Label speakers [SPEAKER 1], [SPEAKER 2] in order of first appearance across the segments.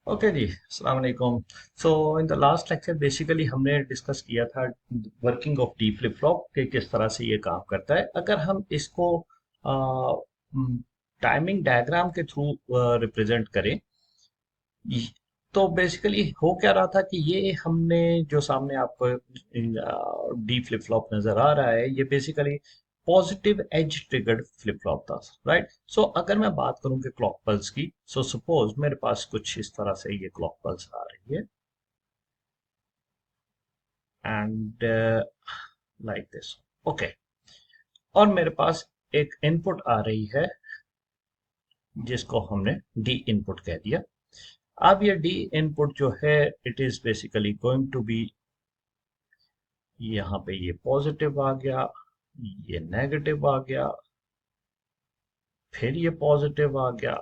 [SPEAKER 1] Okay जी, अस्सलाम वालेकुम। So in the last lecture basically हमने डिस्कस किया था working of D flip flop के किस तरह से ये काम करता है। अगर हम इसको टाइमिंग डायग्राम के थ्रू रिप्रेजेंट करें ये- तो बेसिकली हो क्या रहा था कि ये हमने जो सामने आपको डी फ्लिप फ्लॉप नजर आ रहा है, ये basically positive edge triggered flip flop था। राइट। सो अगर मैं बात करूं कि क्लॉक पल्स की, सो सपोज मेरे पास कुछ इस तरह से ये क्लॉक पल्स आ रही है एंड लाइक दिस। ओके। और मेरे पास एक इनपुट आ रही है जिसको हमने डी इनपुट कह दिया। अब ये डी इनपुट जो है, it is basically going to be, यहाँ पे ये पॉजिटिव आ गया, ये नेगेटिव आ गया, फिर ये पॉजिटिव आ गया,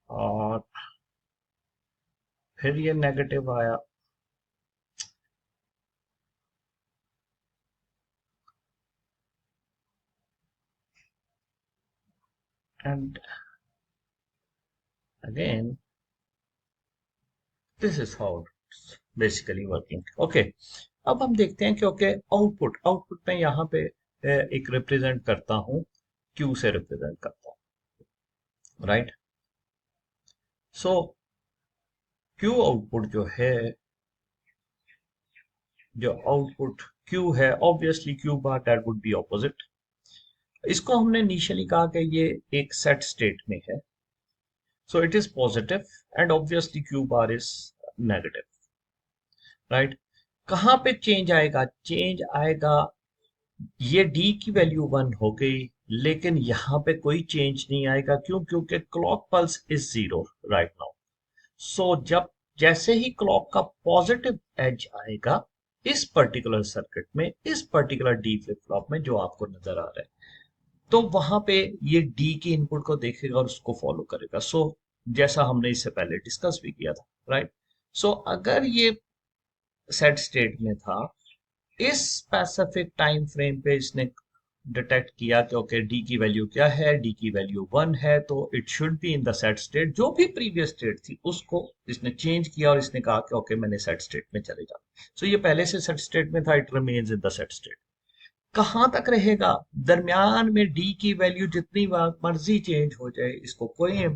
[SPEAKER 1] और फिर ये नेगेटिव आया, and again this is how basically working. Okay. अब हम देखते हैं कि ओके, आउटपुट आउटपुट में यहाँ पे एक रिप्रेजेंट करता हूँ, क्यू से रिप्रेजेंट करता हूँ। राइट। सो क्यू आउटपुट जो है, जो आउटपुट क्यू है, obviously Q bar that would be opposite. इसको हमने इनिशियली कहा कि ये एक सेट स्टेट में है, so it is positive and obviously Q bar is negative. Right. कहाँ पे चेंज आएगा? चेंज आएगा, ये डी की वैल्यू 1 हो गई, लेकिन यहाँ पे कोई चेंज नहीं आएगा। क्यों? क्योंकि clock pulse is zero right now. So जब जैसे ही क्लॉक का पॉजिटिव एज आएगा इस पर्टिकुलर सर्किट में, इस पर्टिकुलर डी फ्लिप फ्लॉप में जो आपको नजर आ रहा है, तो वहां पे ये डी की इनपुट को देखेगा और उसको फॉलो करेगा। सो जैसा हमने इससे पहले डिस्कस भी किया था। राइट। सो अगर ये सेट स्टेट में था, इस स्पेसिफिक टाइम फ्रेम पे इसने डिटेक्ट किया कि ओके, डी की वैल्यू क्या है, डी की वैल्यू 1 है, तो it should be in the set state. जो भी प्रीवियस स्टेट थी उसको इसने चेंज किया और इसने कहा कि ओके, मैंने सेट स्टेट में चले जाना। सो ये पहले से सेट स्टेट में था, it remains in the set state. कहाँ तक रहेगा? दरमियान में डी की वैल्यू जितनी मर्जी चेंज हो जाए, इसको कोई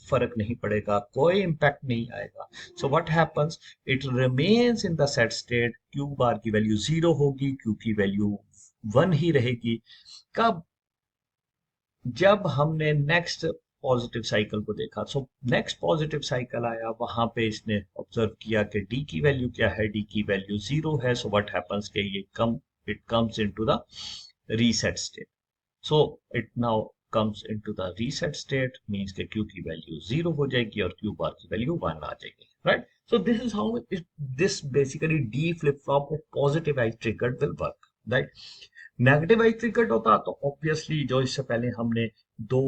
[SPEAKER 1] फर्क नहीं पड़ेगा, कोई इम्पैक्ट नहीं आएगा। So what happens, it remains in the set state. Q bar की वैल्यू जीरो होगी, क्यू की वैल्यू 1 ही रहेगी। कब? जब हमने नेक्स्ट पॉजिटिव साइकिल को देखा। सो नेक्स्ट पॉजिटिव साइकिल आया, वहां पे इसने ऑब्जर्व किया कि डी की वैल्यू क्या है, डी की वैल्यू जीरो है। सो व्हाट हैपेंस के ये come, it comes into the reset state. So it now comes into the reset state, means कि q की वैल्यू जीरो हो जाएगी और q बार की वैल्यू 1 आ जाएगी। Right. So this is how this basically D flip flop of positive edge triggered will work. Right. Negative edge triggered होता तो obviously जो इससे पहले हमने दो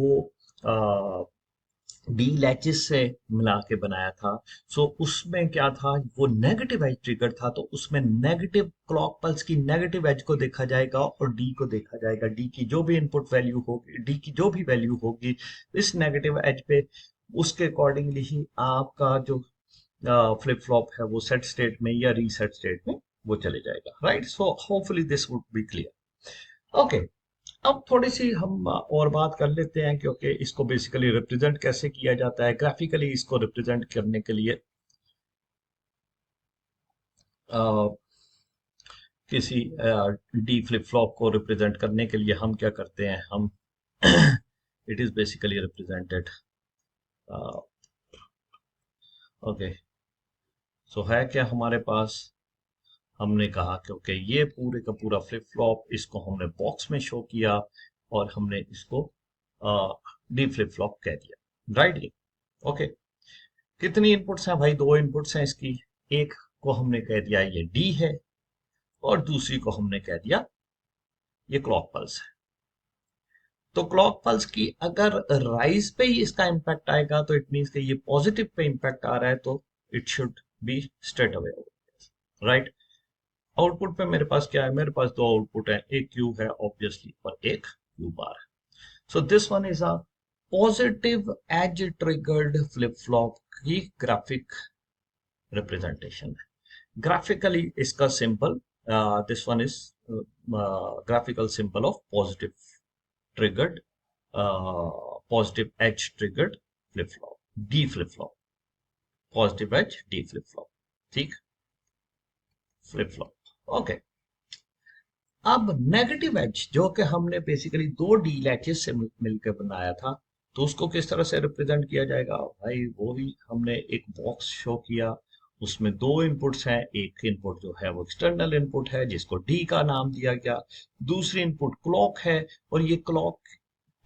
[SPEAKER 1] डी लैचेस से मिला के बनाया था, सो उसमें क्या था, वो नेगेटिव एज ट्रिगर था, तो उसमें नेगेटिव क्लॉक पल्स की नेगेटिव एज को देखा जाएगा और डी को देखा जाएगा। डी की जो भी इनपुट वैल्यू होगी, डी की जो भी वैल्यू होगी इस नेगेटिव एज पे, उसके अकॉर्डिंगली ही आपका जो फ्लिप फ्लॉप है वो सेट स्टेट में या रीसेट स्टेट में वो चले जाएगा। Right. So hopefully this would be clear. Okay. अब थोड़ी सी हम और बात कर लेते हैं, क्योंकि इसको बेसिकली रिप्रेजेंट कैसे किया जाता है। ग्राफिकली इसको रिप्रेजेंट करने के लिए अ, किसी डी फ्लिप फ्लॉप को रिप्रेजेंट करने के लिए हम क्या करते हैं, हम it is basically represented. Okay. So है क्या हमारे पास, हमने कहा कि ओके, ये पूरे का पूरा फ्लिप फ्लॉप, इसको हमने बॉक्स में शो किया और हमने इसको डी फ्लिप फ्लॉप कह दिया। राइट। ओके। कितनी इनपुट्स हैं भाई? दो इनपुट्स हैं इसकी। एक को हमने कह दिया ये डी है, और दूसरी को हमने कह दिया ये क्लॉक पल्स है। तो क्लॉक पल्स की अगर राइज पे ही इसका इम्पैक्ट आएगा, तो इट मीन्स कि ये पॉजिटिव पे इम्पैक्ट आ रहा है, तो it should be straight away. Right. Output पे मेरे पास क्या है? मेरे पास दो आउटपुट है, एक क्यू है ऑब्वियसली और एक क्यू बार है। So this one is a positive edge triggered flip flop की ग्राफिक रिप्रेजेंटेशन है। ग्राफिकली इसका symbol, this one is graphical symbol of triggered positive edge triggered flip flop, D flip flop, positive edge D flip flop, ठीक, flip flop. Okay, अब negative edge जो कि हमने basically दो D latches से मिलकर बनाया था, तो उसको किस तरह से रिप्रेजेंट किया जाएगा भाई, वो भी हमने एक बॉक्स शो किया, उसमें दो इनपुट्स हैं, एक इनपुट जो है वो एक्सटर्नल इनपुट है जिसको डी का नाम दिया गया, दूसरी इनपुट क्लॉक है, और ये क्लॉक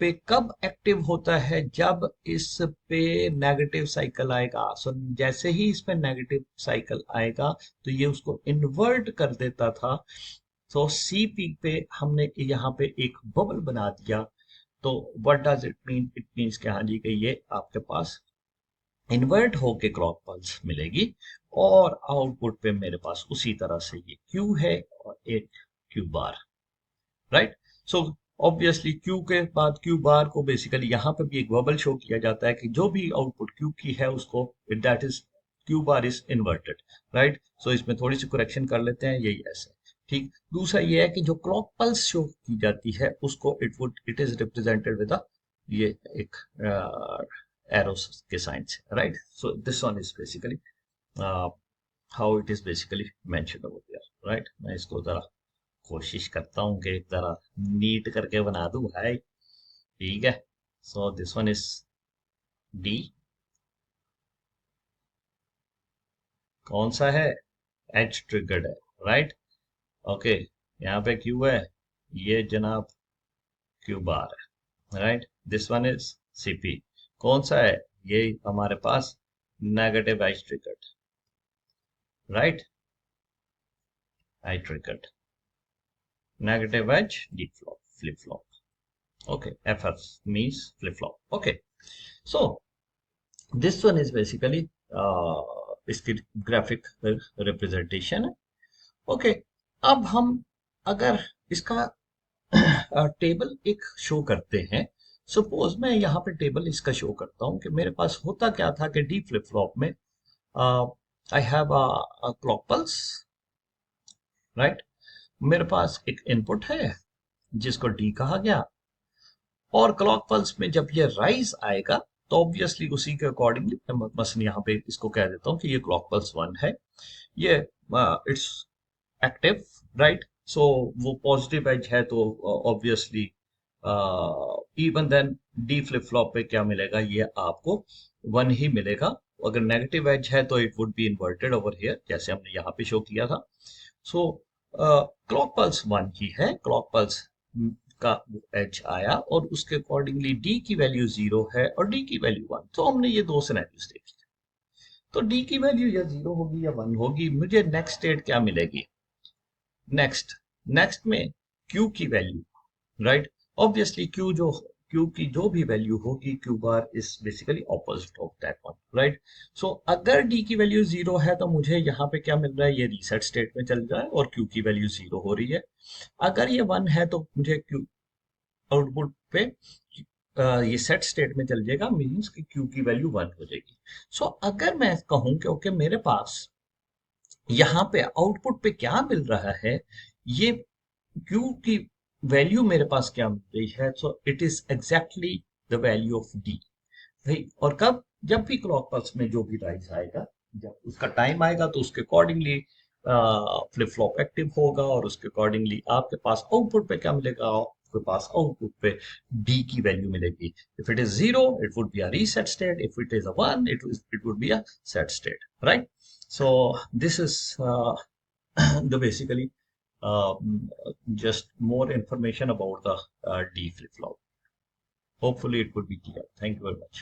[SPEAKER 1] पे कब एक्टिव होता है, जब इस पे नेगेटिव साइकिल आएगा। सो जैसे ही इसमें नेगेटिव साइकिल आएगा तो ये उसको इन्वर्ट कर देता था। तो सी पीक पे हमने यहाँ पे एक बबल बना दिया। तो what does it mean, it means कि हाँ जी कि ये आपके पास इन्वर्ट होके क्लॉक पल्स मिलेगी, और आउटपुट पे मेरे पास उसी तरह से ये क्यू है और एक Q bar, right. So obviously Q के बाद क्यू बार को बेसिकली यहाँ पे भी एक बबल शो किया जाता है कि जो भी आउटपुट क्यू की है उसको, that is Q bar is inverted, right. So इसमें थोड़ी सी करेक्शन कर लेते हैं, यही ऐसे, ठीक। दूसरा ये है कि जो क्लॉक पल्स शो की जाती है उसको इट इज रिप्रेजेंटेड विद ये एक एरो के साइन से, right. So this one is basically how it is basically mentioned over here, right. मैं इसको जरा कोशिश करता हूँ कि जरा नीट करके बना दूं भाई, ठीक है। So this one is D, कौन सा है, एच ट्रिगर्ड है, राइट। ओके, यहाँ पे क्यू है, ये जनाब क्यू बार है, right. This one is CP, कौन सा है, ये हमारे पास negative edge triggered, right, I triggered, negative edge D flop, flip flop. Okay, FF means flip flop. Okay, so this one is basically इसकी ग्राफिक रिप्रेजेंटेशन है। Okay, अब हम अगर इसका टेबल एक शो करते हैं, सपोज मैं यहाँ पे टेबल इसका शो करता हूँ कि मेरे पास होता क्या था कि डी फ्लिप फ्लॉप में I have a clock pulse, right. मेरे पास एक इनपुट है जिसको डी कहा गया, और क्लॉक पल्स में जब ये राइज आएगा तो ऑब्वियसली उसी के अकॉर्डिंगली मैं मसलन यहाँ पे इसको कह देता हूँ कि ये क्लॉक पल्स 1 है, ये इट्स एक्टिव, राइट। सो वो पॉजिटिव एज है तो obviously even then D flip flop पे क्या मिलेगा, ये आपको 1 ही मिलेगा। अगर नेगेटिव एज है तो it would be inverted over here, जैसे हमने यहाँ पे शो किया था। सो क्लॉक पल्स 1 ही है, क्लॉक पल्स का एज आया और उसके अकॉर्डिंगली डी की वैल्यू 0 है और डी की वैल्यू 1। तो हमने ये दो सिनेरियोस देखे, तो डी की वैल्यू या 0 होगी या 1 होगी। मुझे नेक्स्ट स्टेट क्या मिलेगी, नेक्स्ट में क्यू की वैल्यू, राइट। ऑब्वियसली क्यू की जो भी वैल्यू होगी, Q bar is basically opposite of that one, right. So अगर डी की वैल्यू 0 है तो मुझे यहाँ पे क्या मिल रहा है, ये रीसेट स्टेट में चल रहा है और क्यू की वैल्यू 0 हो रही है। अगर ये 1 है तो मुझे क्यू आउटपुट पे ये सेट स्टेट में चल जाएगा, मीन्स कि क्यू की वैल्यू 1 हो जाएगी। सो अगर मैं कहूं कि ओके मेरे पास यहाँ पे आउटपुट पे क्या मिल रहा है, ये क्यू की वैल्यू मेरे पास क्या मिल रही है, so it is exactly the value of D भाई। और कब, जब भी क्लॉक पल्स में जो भी राइज आएगा, जब उसका टाइम आएगा तो उसके अकॉर्डिंगली फ्लिप फ्लॉप एक्टिव होगा, और उसके अकॉर्डिंगली आपके पास आउटपुट पे क्या मिलेगा, आपके पास आउटपुट पे डी की वैल्यू मिलेगी। If it is 0 it would be a reset state, if it is a 1 it would be a set state, right. So this is the basically just more information about the D flip flop. Hopefully it would be clear. Thank you very much.